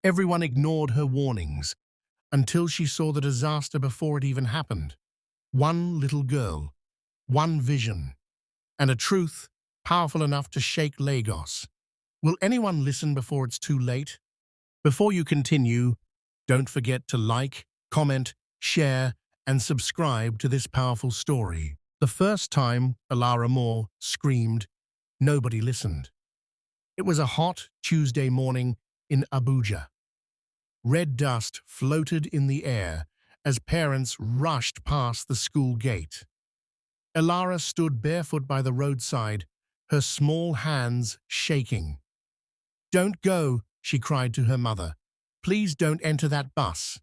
Everyone ignored her warnings until she saw the disaster before it even happened. One little girl, one vision, and a truth powerful enough to shake Lagos. Will anyone listen before it's too late? Before you continue, don't forget to like, comment, share, and subscribe to this powerful story. The first time Elara Moore screamed, nobody listened. It was a hot Tuesday morning in Abuja. Red dust floated in the air as parents rushed past the school gate. Elara stood barefoot by the roadside, her small hands shaking. "Don't go," she cried to her mother. "Please don't enter that bus."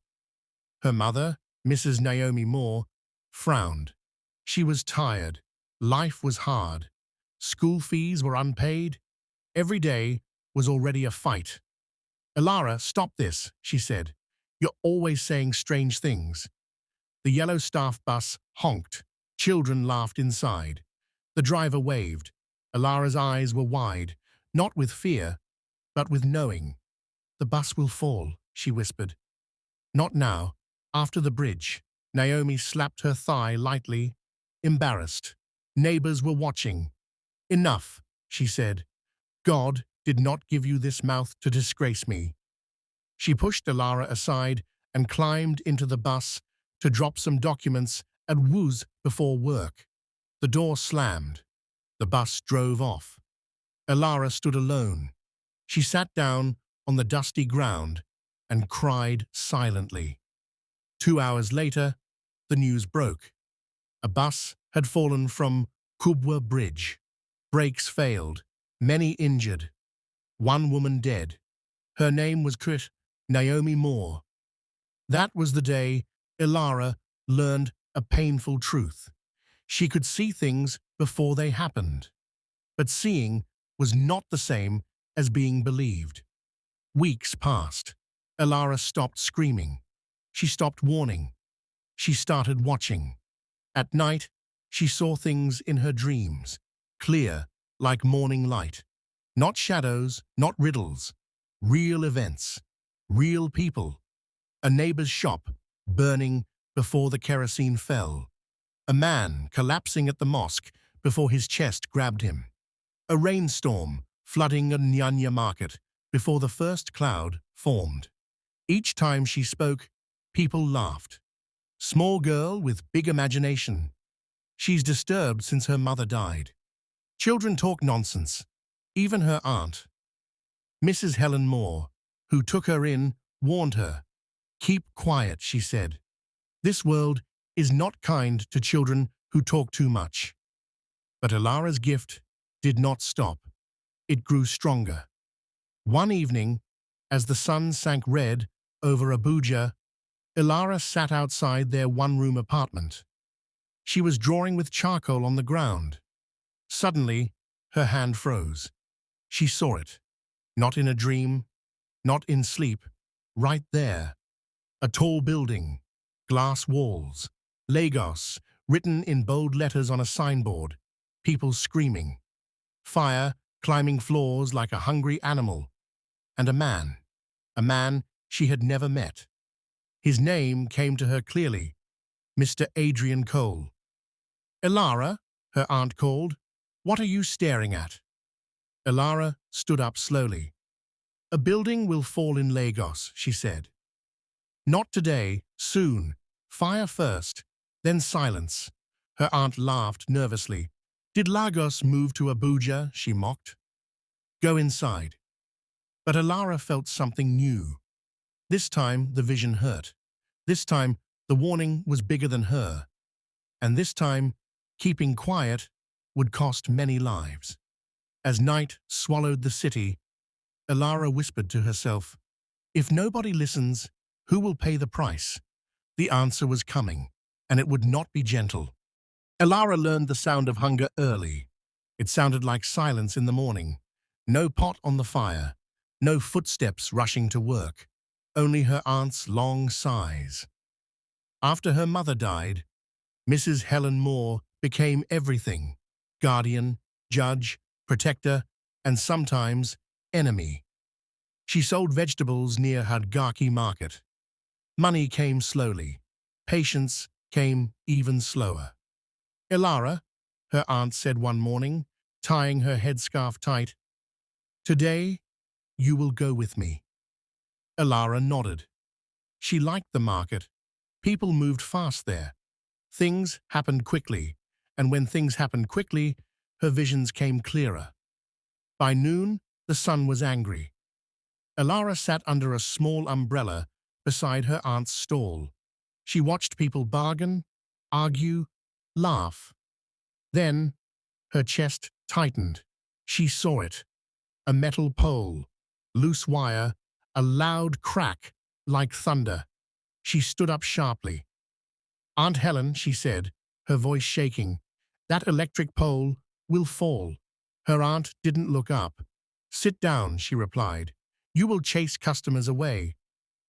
Her mother, Mrs. Naomi Moore, frowned. She was tired. Life was hard. School fees were unpaid. Every day was already a fight. "Elara, stop this," she said. "You're always saying strange things." The yellow staff bus honked. Children laughed inside. The driver waved. Elara's eyes were wide, not with fear, but with knowing. "The bus will fall," she whispered. "Not now. After the bridge." Naomi slapped her thigh lightly, embarrassed. Neighbors were watching. "Enough," she said. "God did not give you this mouth to disgrace me." She pushed Elara aside and climbed into the bus to drop some documents at Wu's before work. The door slammed. The bus drove off. Elara stood alone. She sat down on the dusty ground and cried silently. 2 hours later, the news broke. A bus had fallen from Kubwa Bridge. Brakes failed. Many injured. One woman dead. Her name was Naomi Moore. That was the day Elara learned a painful truth. She could see things before they happened. But seeing was not the same as being believed. Weeks passed. Elara stopped screaming. She stopped warning. She started watching. At night, she saw things in her dreams, clear like morning light. Not shadows, not riddles. Real events. Real people. A neighbor's shop burning before the kerosene fell. A man collapsing at the mosque before his chest grabbed him. A rainstorm flooding a Nyanya market before the first cloud formed. Each time she spoke, people laughed. Small girl with big imagination. She's disturbed since her mother died. Children talk nonsense. Even her aunt. Mrs. Helen Moore, who took her in, warned her. "Keep quiet," she said. "This world is not kind to children who talk too much." But Elara's gift did not stop. It grew stronger. One evening, as the sun sank red over Abuja, Elara sat outside their one-room apartment. She was drawing with charcoal on the ground. Suddenly, her hand froze. She saw it. Not in a dream, not in sleep, right there. A tall building, glass walls, Lagos, written in bold letters on a signboard, people screaming. Fire climbing floors like a hungry animal. And a man she had never met. His name came to her clearly, Mr. Adrian Cole. "Elara," her aunt called, "what are you staring at?" Elara stood up slowly. "A building will fall in Lagos," she said. "Not today, soon. Fire first, then silence." Her aunt laughed nervously. "Did Lagos move to Abuja?" she mocked. "Go inside." But Elara felt something new. This time the vision hurt. This time the warning was bigger than her. And this time, keeping quiet would cost many lives. As night swallowed the city, Elara whispered to herself, "If nobody listens, who will pay the price?" The answer was coming, and it would not be gentle. Elara learned the sound of hunger early. It sounded like silence in the morning. No pot on the fire, no footsteps rushing to work, only her aunt's long sighs. After her mother died, Mrs. Helen Moore became everything: guardian, judge, protector, and sometimes enemy. She sold vegetables near Hadgaki market. Money came slowly. Patience came even slower. Elara, her aunt said one morning, tying her headscarf tight, "Today, you will go with me." Elara nodded. She liked the market. People moved fast there. Things happened quickly, and when things happened quickly, her visions came clearer. By noon, the sun was angry. Elara sat under a small umbrella beside her aunt's stall. She watched people bargain, argue, laugh. Then, her chest tightened. She saw it. A metal pole, loose wire, a loud crack like thunder. She stood up sharply. "Aunt Helen," she said, her voice shaking, "that electric pole will fall." Her aunt didn't look up. "Sit down," she replied. "You will chase customers away."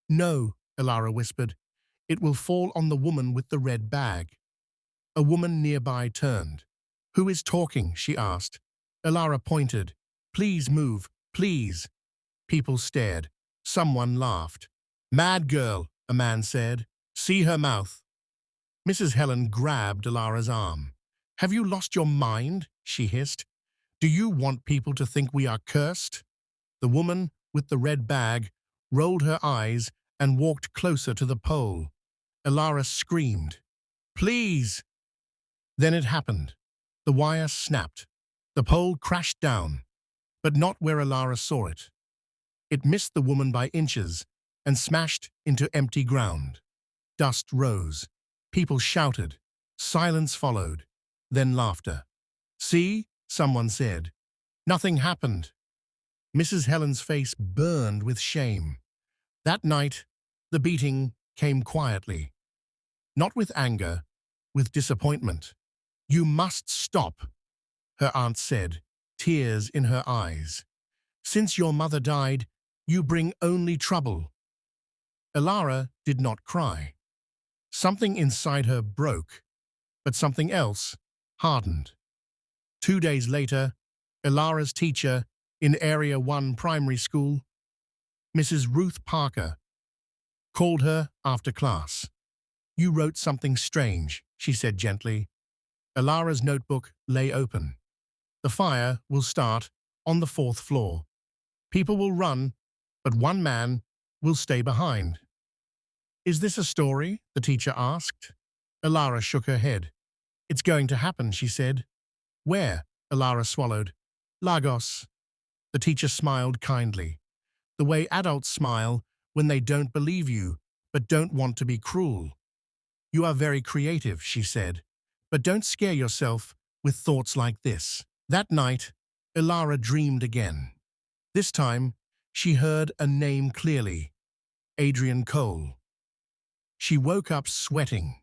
"No," Elara whispered. "It will fall on the woman with the red bag." A woman nearby turned. "Who is talking?" she asked. Elara pointed. "Please move, please." People stared. Someone laughed. "Mad girl," a man said. "See her mouth." Mrs. Helen grabbed Elara's arm. "Have you lost your mind?" she hissed. "Do you want people to think we are cursed?" The woman with the red bag rolled her eyes and walked closer to the pole. Elara screamed, "Please!" Then it happened. The wire snapped. The pole crashed down, but not where Elara saw it. It missed the woman by inches and smashed into empty ground. Dust rose. People shouted. Silence followed. Then laughter. "See," someone said. "Nothing happened." Mrs. Helen's face burned with shame. That night, the beating came quietly. Not with anger, with disappointment. "You must stop," her aunt said, tears in her eyes. "Since your mother died, you bring only trouble." Elara did not cry. Something inside her broke, but something else hardened. 2 days later, Elara's teacher in Area 1 primary school, Mrs. Ruth Parker, called her after class. "You wrote something strange," she said gently. Elara's notebook lay open. "The fire will start on the 4th floor. People will run, but one man will stay behind." "Is this a story?" the teacher asked. Elara shook her head. "It's going to happen," she said. "Where?" Elara swallowed. "Lagos." The teacher smiled kindly. The way adults smile when they don't believe you, but don't want to be cruel. "You are very creative," she said, "but don't scare yourself with thoughts like this." That night, Elara dreamed again. This time, she heard a name clearly, Adrian Cole. She woke up sweating.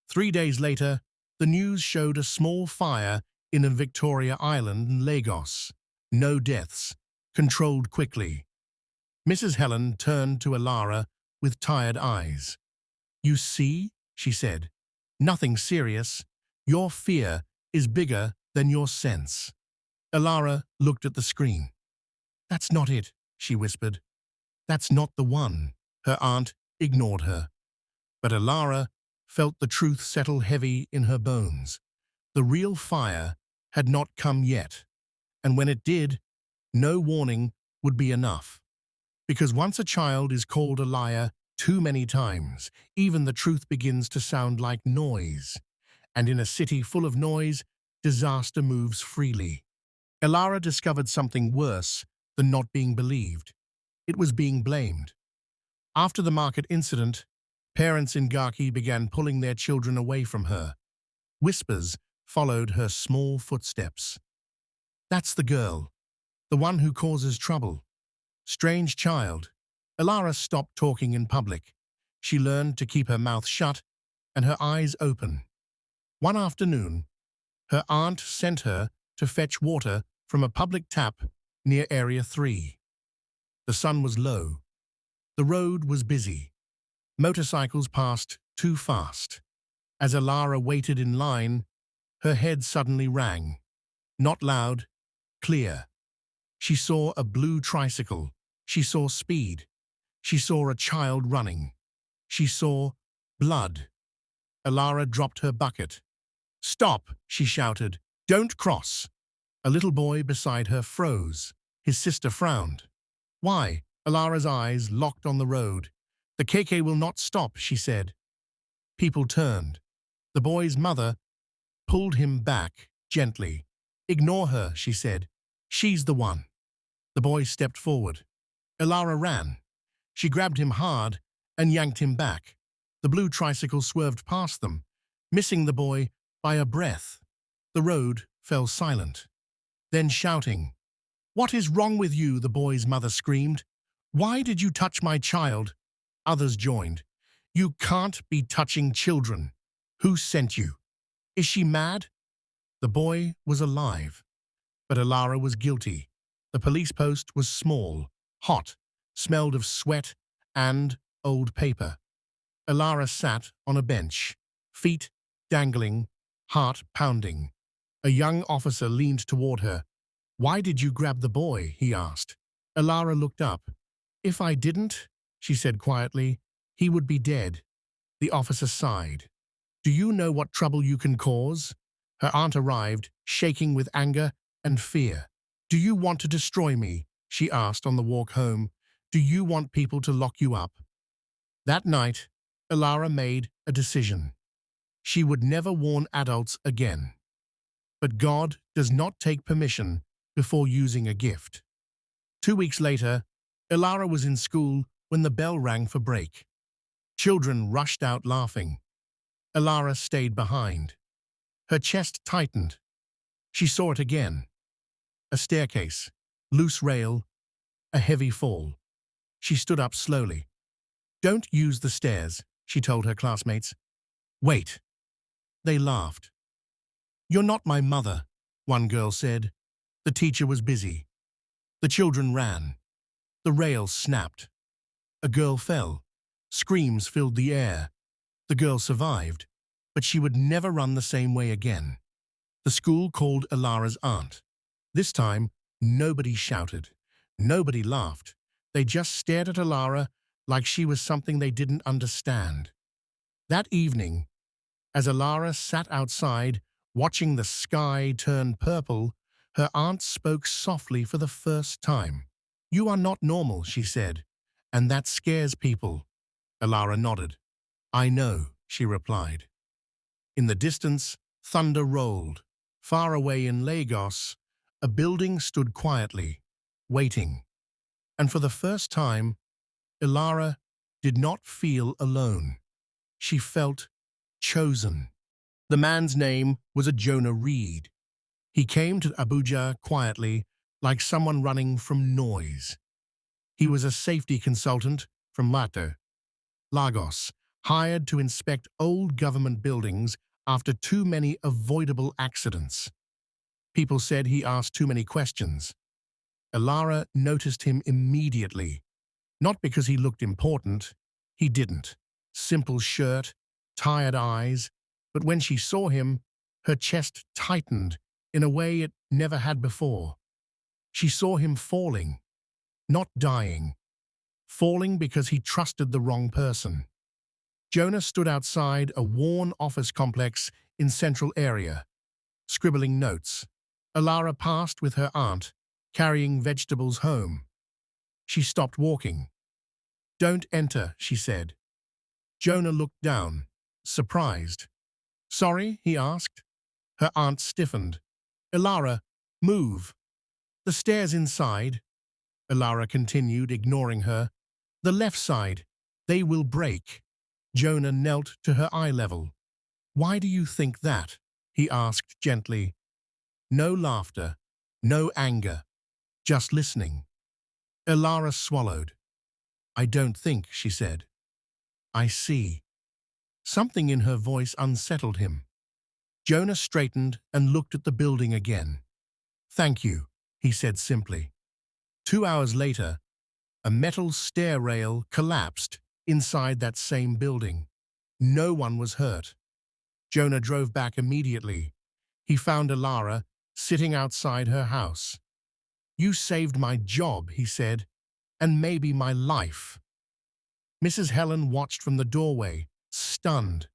3 days later, the news showed a small fire in a Victoria Island in Lagos. No deaths, controlled quickly. Mrs. Helen turned to Elara with tired eyes. "You see," she said, "nothing serious. Your fear is bigger than your sense." Elara looked at the screen. "That's not it," she whispered. "That's not the one." Her aunt ignored her. But Elara felt the truth settle heavy in her bones. The real fire had not come yet, and when it did, no warning would be enough. Because once a child is called a liar too many times, even the truth begins to sound like noise. And in a city full of noise, disaster moves freely. Elara discovered something worse than not being believed. It was being blamed. After the market incident, parents in Gaki began pulling their children away from her. Whispers followed her small footsteps. "That's the girl, the one who causes trouble. Strange child." Elara stopped talking in public. She learned to keep her mouth shut and her eyes open. One afternoon, her aunt sent her to fetch water from a public tap near Area 3. The sun was low. The road was busy. Motorcycles passed too fast. As Elara waited in line, her head suddenly rang. Not loud, clear. She saw a blue tricycle, She saw speed. She saw a child running. She saw blood. Elara dropped her bucket. "Stop!" she shouted. "Don't cross!" A little boy beside her froze. His sister frowned. "Why?" Elara's eyes locked on the road. "The KK will not stop," she said. People turned. The boy's mother pulled him back gently. "Ignore her," she said. "She's the one." The boy stepped forward. Elara ran. She grabbed him hard and yanked him back. The blue tricycle swerved past them, missing the boy by a breath. The road fell silent. Then shouting, "What is wrong with you?" the boy's mother screamed. "Why did you touch my child?" Others joined. "You can't be touching children. Who sent you? Is she mad?" The boy was alive, but Elara was guilty. The police post was small, hot, smelled of sweat and old paper. Elara sat on a bench, feet dangling, heart pounding. A young officer leaned toward her. "Why did you grab the boy?" he asked. Elara looked up. "If I didn't," she said quietly, "he would be dead." The officer sighed. "Do you know what trouble you can cause?" Her aunt arrived, shaking with anger and fear. "Do you want to destroy me?" she asked on the walk home. "Do you want people to lock you up?" That night, Elara made a decision. She would never warn adults again. But God does not take permission before using a gift. 2 weeks later, Elara was in school when the bell rang for break. Children rushed out laughing. Elara stayed behind. Her chest tightened. She saw it again. A staircase, loose rail, a heavy fall. She stood up slowly. "Don't use the stairs," she told her classmates. "Wait." They laughed. "You're not my mother," one girl said. The teacher was busy. The children ran. The rail snapped. A girl fell. Screams filled the air. The girl survived, but she would never run the same way again. The school called Elara's aunt. This time, nobody shouted. Nobody laughed. They just stared at Elara like she was something they didn't understand. That evening, as Elara sat outside, watching the sky turn purple, her aunt spoke softly for the first time. "You are not normal," she said, "and that scares people." Elara nodded. "I know," she replied. In the distance, thunder rolled. Far away in Lagos, a building stood quietly, waiting. And for the first time, Elara did not feel alone. She felt chosen. The man's name was Jonah Reed. He came to Abuja quietly, like someone running from noise. He was a safety consultant from Lagos, hired to inspect old government buildings after too many avoidable accidents. People said he asked too many questions. Elara noticed him immediately. Not because he looked important. He didn't. Simple shirt, tired eyes. But when she saw him, her chest tightened in a way it never had before. She saw him falling, not dying. Falling because he trusted the wrong person. Jonah stood outside a worn office complex in Central area, scribbling notes. Elara passed with her aunt, carrying vegetables home. She stopped walking. "Don't enter," she said. Jonah looked down, surprised. "Sorry?" he asked. Her aunt stiffened. "Elara, move." "The stairs inside," Elara continued, ignoring her. "The left side. They will break." Jonah knelt to her eye level. "Why do you think that?" he asked gently. No laughter, no anger, just listening. Elara swallowed. "I don't think," she said. "I see." Something in her voice unsettled him. Jonah straightened and looked at the building again. "Thank you," he said simply. 2 hours later, a metal stair rail collapsed inside that same building. No one was hurt. Jonah drove back immediately. He found Elara sitting outside her house. "You saved my job," he said, and maybe my life. Mrs. Helen watched from the doorway, stunned.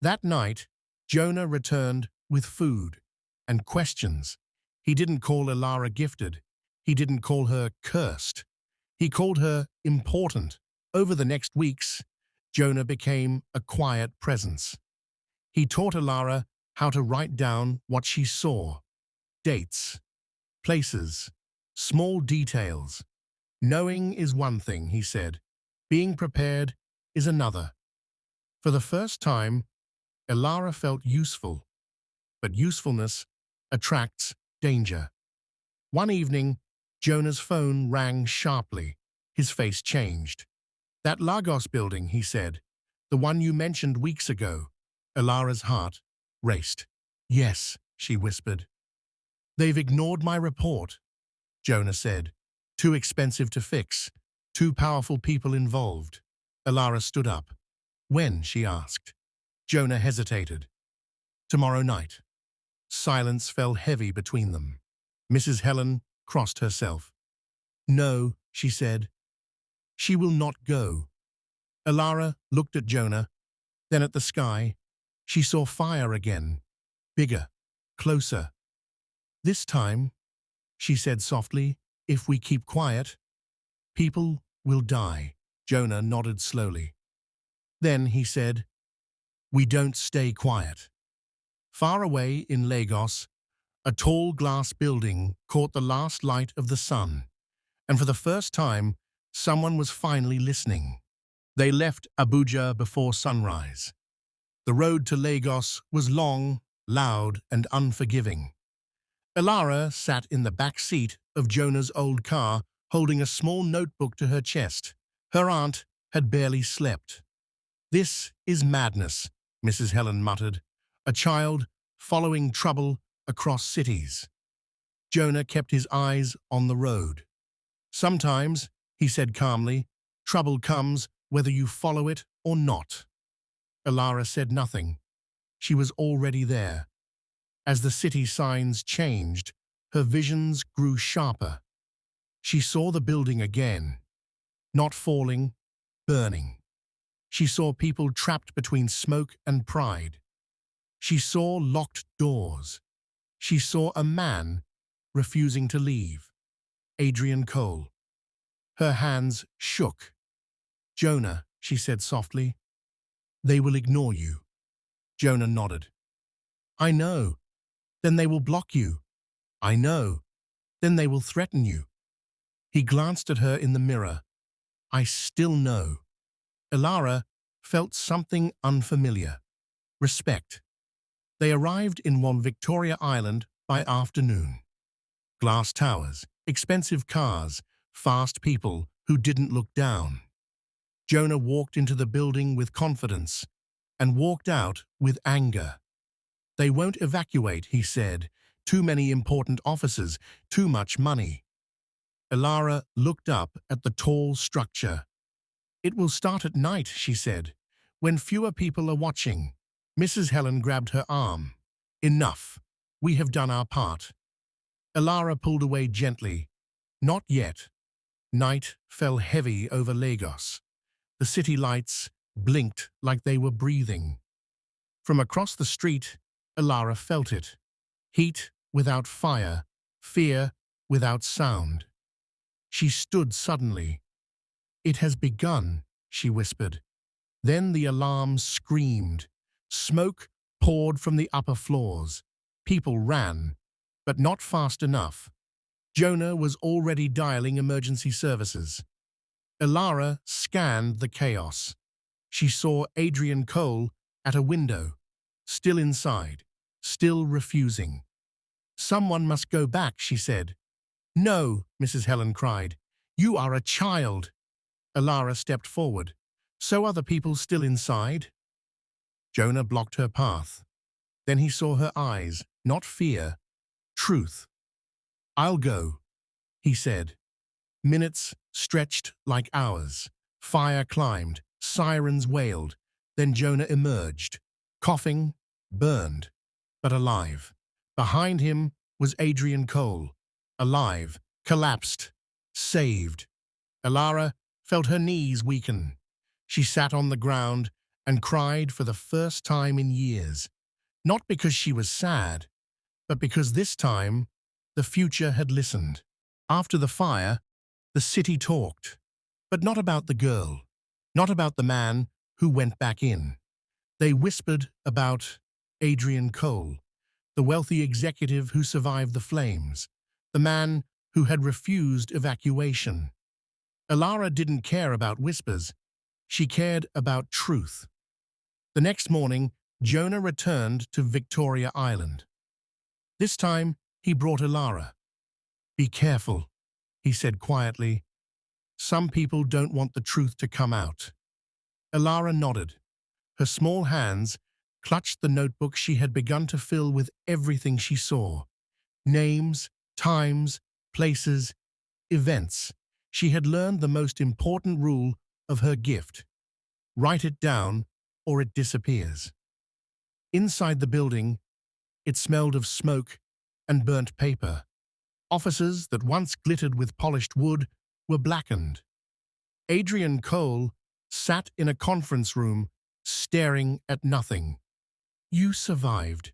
That night, Jonah returned with food and questions. He didn't call Elara gifted. He didn't call her cursed. He called her important. Over the next weeks, Jonah became a quiet presence. He taught Elara how to write down what she saw. Dates, places, small details. Knowing is one thing, he said. Being prepared is another. For the first time, Elara felt useful, but usefulness attracts danger. One evening, Jonah's phone rang sharply. His face changed. "That Lagos building," he said. "The one you mentioned weeks ago." Elara's heart raced. "Yes," she whispered. "They've ignored my report," Jonah said. "Too expensive to fix. Too powerful people involved." Elara stood up. "When?" she asked. Jonah hesitated. "Tomorrow night." Silence fell heavy between them. Mrs. Helen crossed herself. "No," she said. "She will not go." Elara looked at Jonah, then at the sky. She saw fire again, bigger, closer. "This time," she said softly, "if we keep quiet, people will die." Jonah nodded slowly. Then he said, "We don't stay quiet." Far away in Lagos, a tall glass building caught the last light of the sun, and for the first time, someone was finally listening. They left Abuja before sunrise. The road to Lagos was long, loud, and unforgiving. Elara sat in the back seat of Jonah's old car, holding a small notebook to her chest. Her aunt had barely slept. "This is madness," Mrs. Helen muttered. "A child following trouble across cities." Jonah kept his eyes on the road. "Sometimes," he said calmly, "trouble comes whether you follow it or not." Elara said nothing. She was already there. As the city signs changed, her visions grew sharper. She saw the building again, not falling, burning. She saw people trapped between smoke and pride. She saw locked doors. She saw a man refusing to leave. Adrian Cole. Her hands shook. "Jonah," she said softly, "they will ignore you." Jonah nodded. "I know. Then they will block you." "I know. Then they will threaten you." He glanced at her in the mirror. "I still know." Elara felt something unfamiliar. Respect. They arrived in one Victoria Island by afternoon. Glass towers, expensive cars, fast people who didn't look down. Jonah walked into the building with confidence and walked out with anger. "They won't evacuate," he said. "Too many important officers, too much money." Elara looked up at the tall structure. "It will start at night," she said, "when fewer people are watching." Mrs. Helen grabbed her arm. "Enough. We have done our part." Elara pulled away gently. "Not yet." Night fell heavy over Lagos. The city lights blinked like they were breathing. From across the street, Elara felt it. Heat without fire, fear without sound. She stood suddenly. "It has begun," she whispered. Then the alarm screamed. Smoke poured from the upper floors. People ran, but not fast enough. Jonah was already dialing emergency services. Elara scanned the chaos. She saw Adrian Cole at a window, still inside, still refusing. "Someone must go back," she said. "No," Mrs. Helen cried. "You are a child." Elara stepped forward. "So are the people still inside?" Jonah blocked her path. Then he saw her eyes, not fear, truth. "I'll go," he said. Minutes stretched like hours. Fire climbed, sirens wailed. Then Jonah emerged, coughing, burned, but alive. Behind him was Adrian Cole, alive, collapsed, saved. Elara felt her knees weaken. She sat on the ground and cried for the first time in years, not because she was sad, but because this time the future had listened. After the fire, the city talked, but not about the girl, not about the man who went back in. They whispered about Adrian Cole, the wealthy executive who survived the flames, the man who had refused evacuation. Elara didn't care about whispers. She cared about truth. The next morning, Jonah returned to Victoria Island. This time, he brought Elara. "Be careful," he said quietly. "Some people don't want the truth to come out." Elara nodded. Her small hands clutched the notebook she had begun to fill with everything she saw. Names, times, places, events. She had learned the most important rule of her gift. Write it down or it disappears. Inside the building, it smelled of smoke and burnt paper. Offices that once glittered with polished wood were blackened. Adrian Cole sat in a conference room, staring at nothing. "You survived,"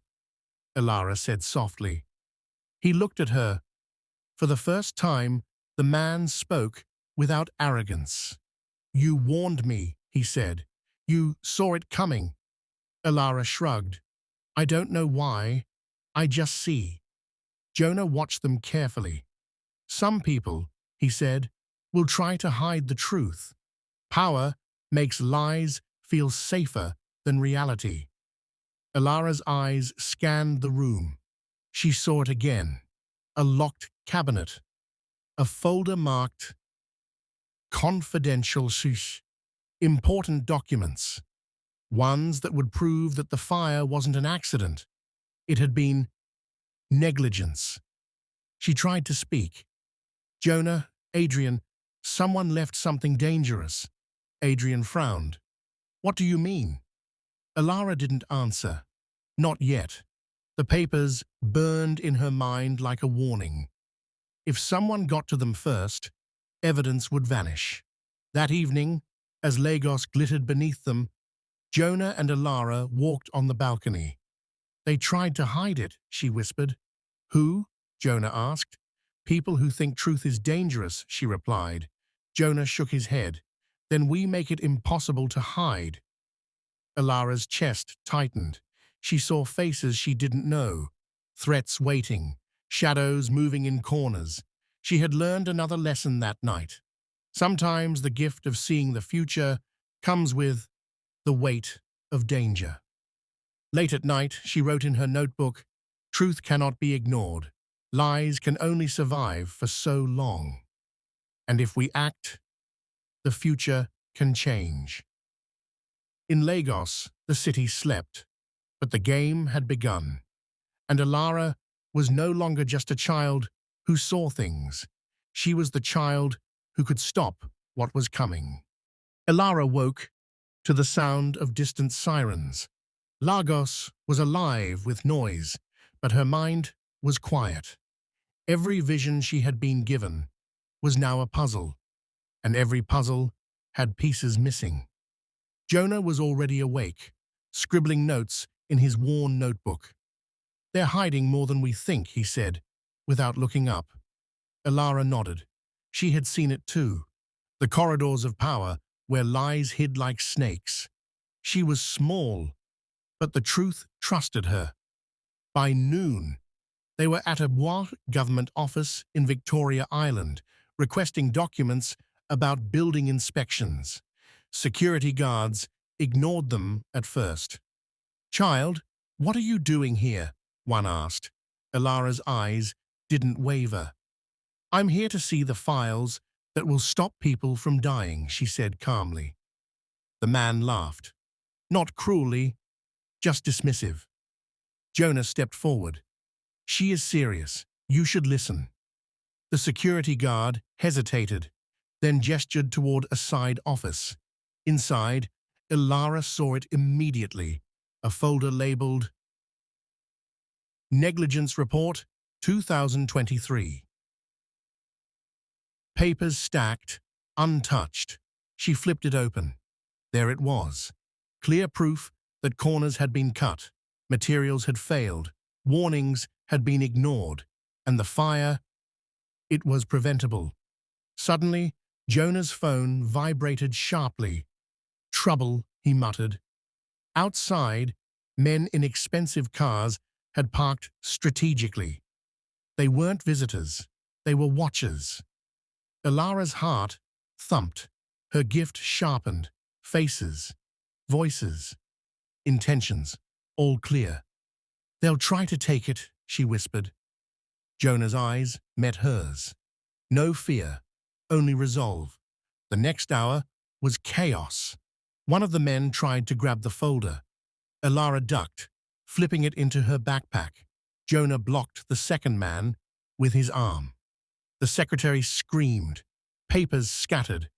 Elara said softly. He looked at her. For the first time, the man spoke without arrogance. "You warned me," he said. "You saw it coming." Elara shrugged. "I don't know why. I just see." Jonah watched them carefully. "Some people," he said, "will try to hide the truth. Power makes lies feel safer than reality." Elara's eyes scanned the room. She saw it again. A locked cabinet. A folder marked "Confidential Shush." Important documents. Ones that would prove that the fire wasn't an accident. It had been negligence. She tried to speak. "Jonah, Adrian, someone left something dangerous." Adrian frowned. "What do you mean?" Elara didn't answer. Not yet. The papers burned in her mind like a warning. If someone got to them first, evidence would vanish. That evening, as Lagos glittered beneath them, Jonah and Elara walked on the balcony. "They tried to hide it," she whispered. "Who?" Jonah asked. "People who think truth is dangerous," she replied. Jonah shook his head. "Then we make it impossible to hide." Elara's chest tightened. She saw faces she didn't know, threats waiting, shadows moving in corners. She had learned another lesson that night. Sometimes the gift of seeing the future comes with the weight of danger. Late at night, she wrote in her notebook, "Truth cannot be ignored. Lies can only survive for so long. And if we act, the future can change." In Lagos, the city slept, but the game had begun. And Elara was no longer just a child who saw things. She was the child who could stop what was coming. Elara woke to the sound of distant sirens. Lagos was alive with noise, but her mind was quiet. Every vision she had been given was now a puzzle, and every puzzle had pieces missing. Jonah was already awake, scribbling notes in his worn notebook. "They're hiding more than we think," he said, without looking up. Elara nodded. She had seen it too. The corridors of power where lies hid like snakes. She was small, but the truth trusted her. By noon, they were at Abuja government office in Victoria Island, requesting documents about building inspections. Security guards ignored them at first. "Child, what are you doing here?" one asked. Elara's eyes didn't waver. "I'm here to see the files that will stop people from dying," she said calmly. The man laughed. Not cruelly, just dismissive. Jonah stepped forward. "She is serious. You should listen." The security guard hesitated, then gestured toward a side office. Inside, Elara saw it immediately, a folder labeled "Negligence Report 2023." Papers stacked, untouched. She flipped it open. There it was. Clear proof that corners had been cut, materials had failed, warnings had been ignored, and the fire, it was preventable. Suddenly, Jonah's phone vibrated sharply. "Trouble," he muttered. Outside, men in expensive cars had parked strategically. They weren't visitors, they were watchers. Elara's heart thumped, her gift sharpened, faces, voices, intentions, all clear. "They'll try to take it," she whispered. Jonah's eyes met hers. No fear, only resolve. The next hour was chaos. One of the men tried to grab the folder. Elara ducked, flipping it into her backpack. Jonah blocked the second man with his arm. The secretary screamed. Papers scattered.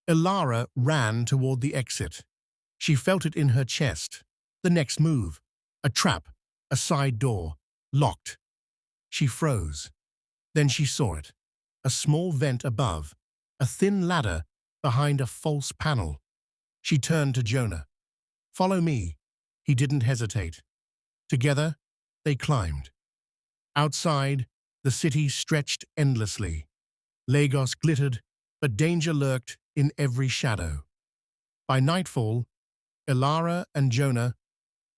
Elara ran toward the exit. She felt it in her chest. The next move. A trap, a side door, locked. She froze. Then she saw it. A small vent above, a thin ladder behind a false panel. She turned to Jonah. "Follow me." He didn't hesitate. Together, they climbed. Outside, the city stretched endlessly. Lagos glittered, but danger lurked in every shadow. By nightfall, Elara and Jonah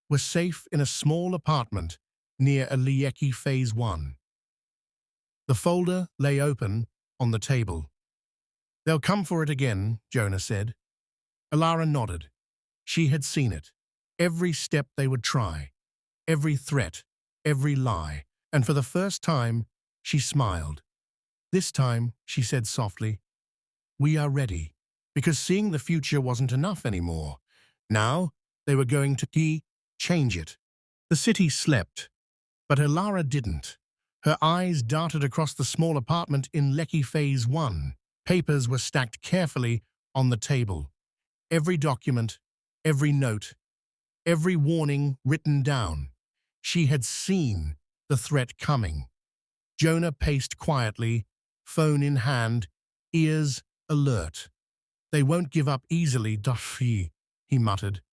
were safe in a small apartment near Aliyeki Phase 1. The folder lay open on the table. "They'll come for it again," Jonah said. Elara nodded. She had seen it. Every step they would try, every threat, every lie, and for the first time, she smiled. "This time," she said softly, "we are ready," because seeing the future wasn't enough anymore. Now, they were going to change it. The city slept, but Elara didn't. Her eyes darted across the small apartment in Lekki Phase 1. Papers were stacked carefully on the table. Every document, every note, every warning written down. She had seen the threat coming. Jonah paced quietly, phone in hand, ears alert. "They won't give up easily, Duffy," he muttered.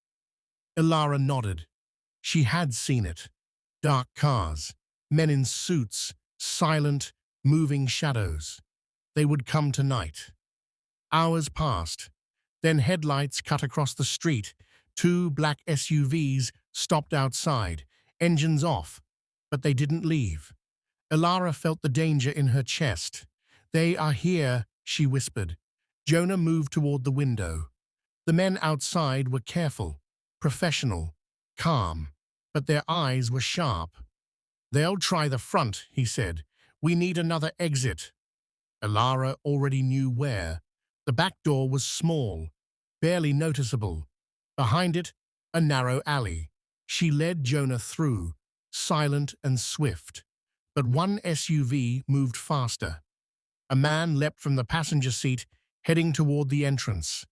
Elara nodded. She had seen it. Dark cars, men in suits, silent, moving shadows. They would come tonight. Hours passed. Then headlights cut across the street. 2 black SUVs stopped outside, engines off, but they didn't leave. Elara felt the danger in her chest. "They are here," she whispered. Jonah moved toward the window. The men outside were careful, professional, calm, but their eyes were sharp. "They'll try the front," he said. "We need another exit." Elara already knew where. The back door was small, barely noticeable. Behind it, a narrow alley. She led Jonah through, silent and swift. But one SUV moved faster. A man leapt from the passenger seat, heading toward the entrance.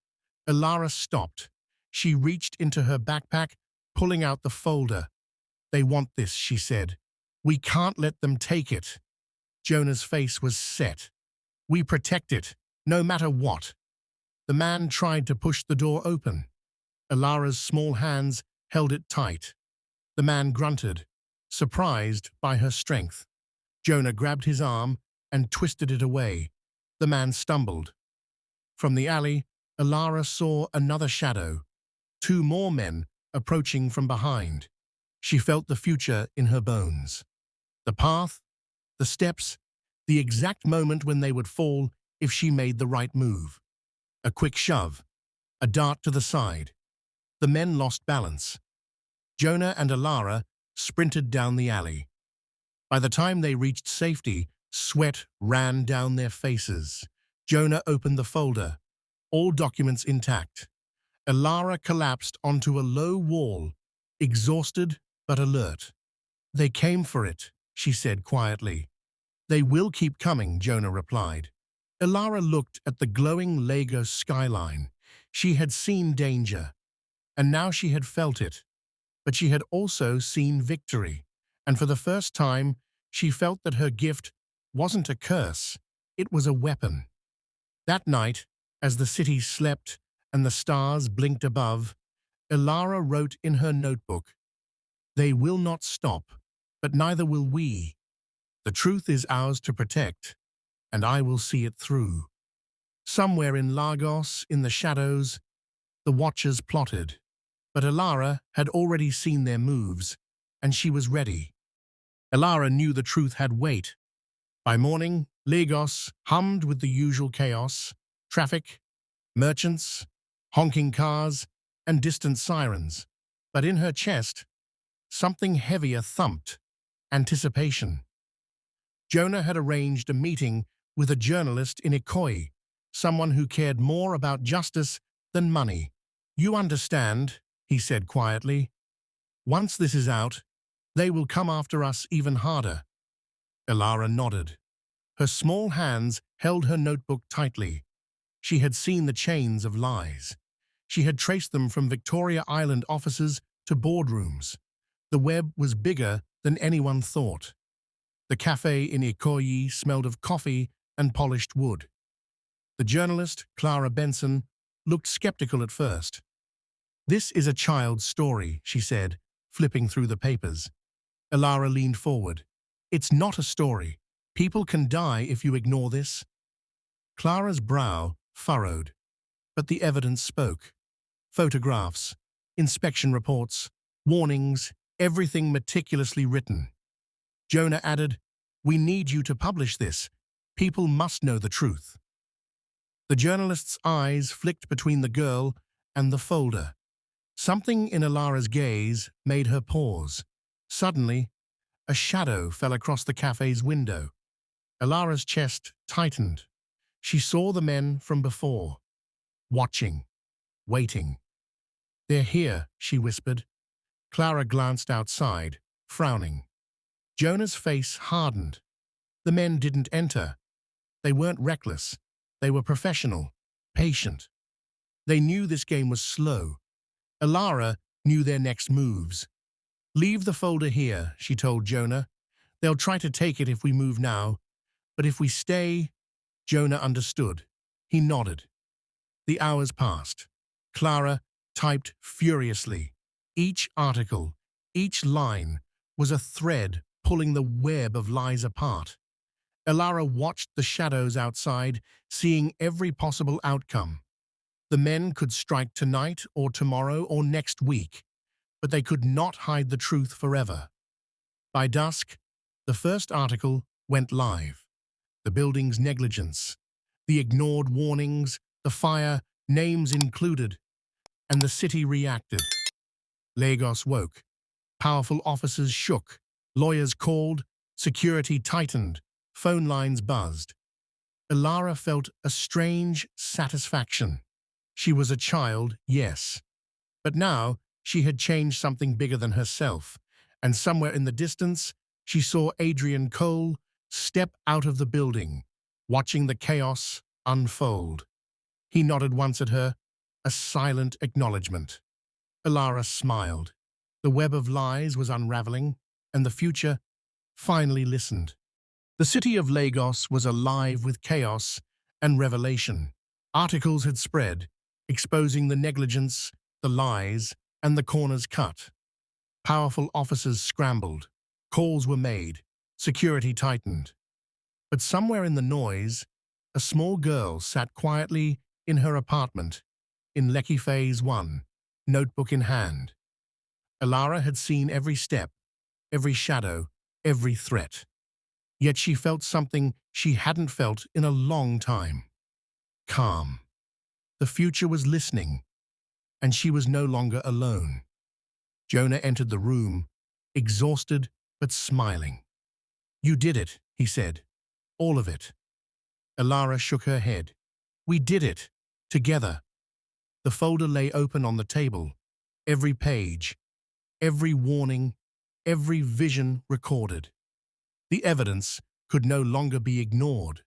Elara stopped. She reached into her backpack, pulling out the folder. "They want this," she said. "We can't let them take it." Jonah's face was set. "We protect it, no matter what." The man tried to push the door open. Elara's small hands held it tight. The man grunted, surprised by her strength. Jonah grabbed his arm and twisted it away. The man stumbled. From the alley, Elara saw another shadow. 2 more men approaching from behind. She felt the future in her bones. The path, the steps, the exact moment when they would fall if she made the right move. A quick shove, a dart to the side. The men lost balance. Jonah and Elara sprinted down the alley. By the time they reached safety, sweat ran down their faces. Jonah opened the folder, all documents intact. Elara collapsed onto a low wall, exhausted but alert. "They came for it," she said quietly. "They will keep coming," Jonah replied. Elara looked at the glowing Lagos skyline. She had seen danger, and now she had felt it. But she had also seen victory, and for the first time, she felt that her gift wasn't a curse, it was a weapon. That night, As the city slept and the stars blinked above, Elara wrote in her notebook, "They will not stop, but neither will we. The truth is ours to protect, and I will see it through." Somewhere in Lagos, in the shadows, the watchers plotted. But Elara had already seen their moves, and she was ready. Elara knew the truth had weight. By morning, Lagos hummed with the usual chaos: traffic, merchants, honking cars, and distant sirens. But in her chest, something heavier thumped: anticipation. Jonah had arranged a meeting with a journalist in Ikoyi, someone who cared more about justice than money. "You understand," he said quietly. "Once this is out, they will come after us even harder." Elara nodded. Her small hands held her notebook tightly. She had seen the chains of lies. She had traced them from Victoria Island offices to boardrooms. The web was bigger than anyone thought. The cafe in Ikoyi smelled of coffee and polished wood. The journalist, Clara Benson, looked skeptical at first. "This is a child's story," she said, flipping through the papers. Elara leaned forward. "It's not a story. People can die if you ignore this." Clara's brow furrowed, but the evidence spoke. Photographs, inspection reports, warnings, everything meticulously written. Jonah added, "We need you to publish this. People must know the truth." The journalist's eyes flicked between the girl and the folder. Something in Elara's gaze made her pause. Suddenly, a shadow fell across the cafe's window. Elara's chest tightened. She saw the men from before, watching, waiting. "They're here," she whispered. Clara glanced outside, frowning. Jonah's face hardened. The men didn't enter. They weren't reckless. They were professional, patient. They knew this game was slow. Elara knew their next moves. "Leave the folder here," she told Jonah. "They'll try to take it if we move now. But if we stay—" Jonah understood. He nodded. The hours passed. Clara typed furiously. Each article, each line, was a thread pulling the web of lies apart. Elara watched the shadows outside, seeing every possible outcome. The men could strike tonight or tomorrow or next week, but they could not hide the truth forever. By dusk, the first article went live. The building's negligence, the ignored warnings, the fire, names included, and the city reacted. Lagos woke. Powerful officers shook. Lawyers called. Security tightened. Phone lines buzzed. Elara felt a strange satisfaction. She was a child, yes. But now she had changed something bigger than herself, and somewhere in the distance she saw Adrian Cole step out of the building, watching the chaos unfold. He nodded once at her, a silent acknowledgement. Elara smiled. The web of lies was unraveling, and the future finally listened. The city of Lagos was alive with chaos and revelation. Articles had spread, exposing the negligence, the lies, and the corners cut. Powerful officers scrambled. Calls were made. Security tightened. But somewhere in the noise, a small girl sat quietly in her apartment, in Lekki Phase 1, notebook in hand. Elara had seen every step, every shadow, every threat. Yet she felt something she hadn't felt in a long time. Calm. The future was listening, and she was no longer alone. Jonah entered the room, exhausted but smiling. "You did it," he said. "All of it." Elara shook her head. "We did it. Together." The folder lay open on the table. Every page, every warning, every vision recorded. The evidence could no longer be ignored.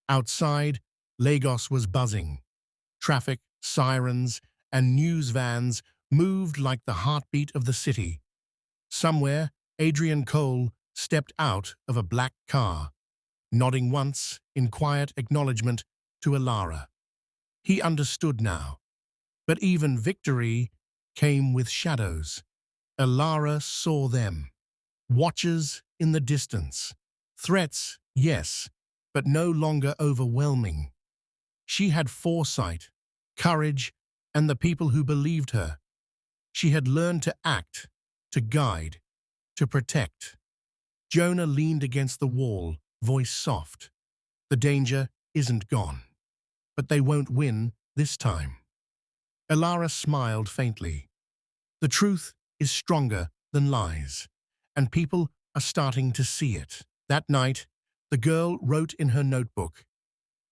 Outside, Lagos was buzzing. Traffic, sirens, and news vans moved like the heartbeat of the city. Somewhere, Adrian Cole stepped out of a black car, nodding once in quiet acknowledgement to Elara. He understood now. But even victory came with shadows. Elara saw them. Watchers in the distance. Threats, yes, but no longer overwhelming. She had foresight, courage, and the people who believed her. She had learned to act, to guide, to protect. Jonah leaned against the wall, voice soft. The danger isn't gone. But they won't win this time. Elara smiled faintly. The truth is stronger than lies, and people are starting to see it. That night, the girl wrote in her notebook,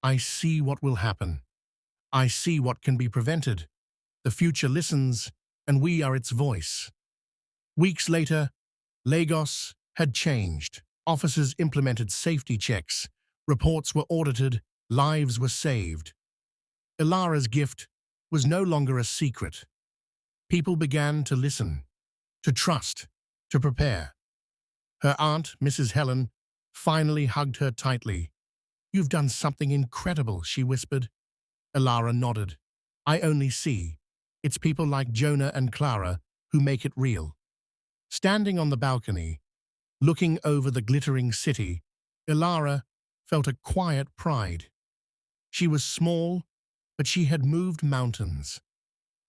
"I see what will happen. I see what can be prevented. The future listens, and we are its voice." Weeks later, Lagos had changed. Officers implemented safety checks. Reports were audited. Lives were saved. Elara's gift was no longer a secret. People began to listen, to trust, to prepare. Her aunt, Mrs. Helen, finally hugged her tightly. "You've done something incredible," she whispered. Elara nodded. "I only see. It's people like Jonah and Clara who make it real." Standing on the balcony, looking over the glittering city, Elara felt a quiet pride. She was small, but she had moved mountains.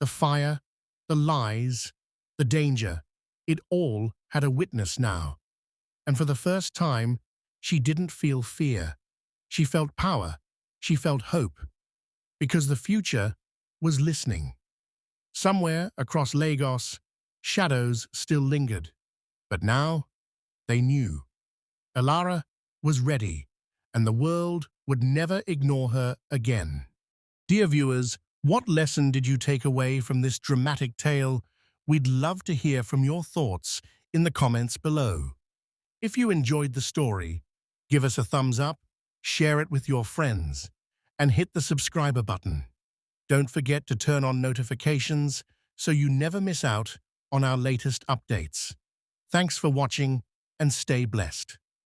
The fire, the lies, the danger, it all had a witness now. And for the first time, she didn't feel fear. She felt power. She felt hope. Because the future was listening. Somewhere across Lagos, shadows still lingered. But now, they knew. Elara was ready, and the world would never ignore her again. Dear viewers, what lesson did you take away from this dramatic tale? We'd love to hear from your thoughts in the comments below. If you enjoyed the story, give us a thumbs up, share it with your friends, and hit the subscribe button. Don't forget to turn on notifications so you never miss out on our latest updates. Thanks for watching and stay blessed.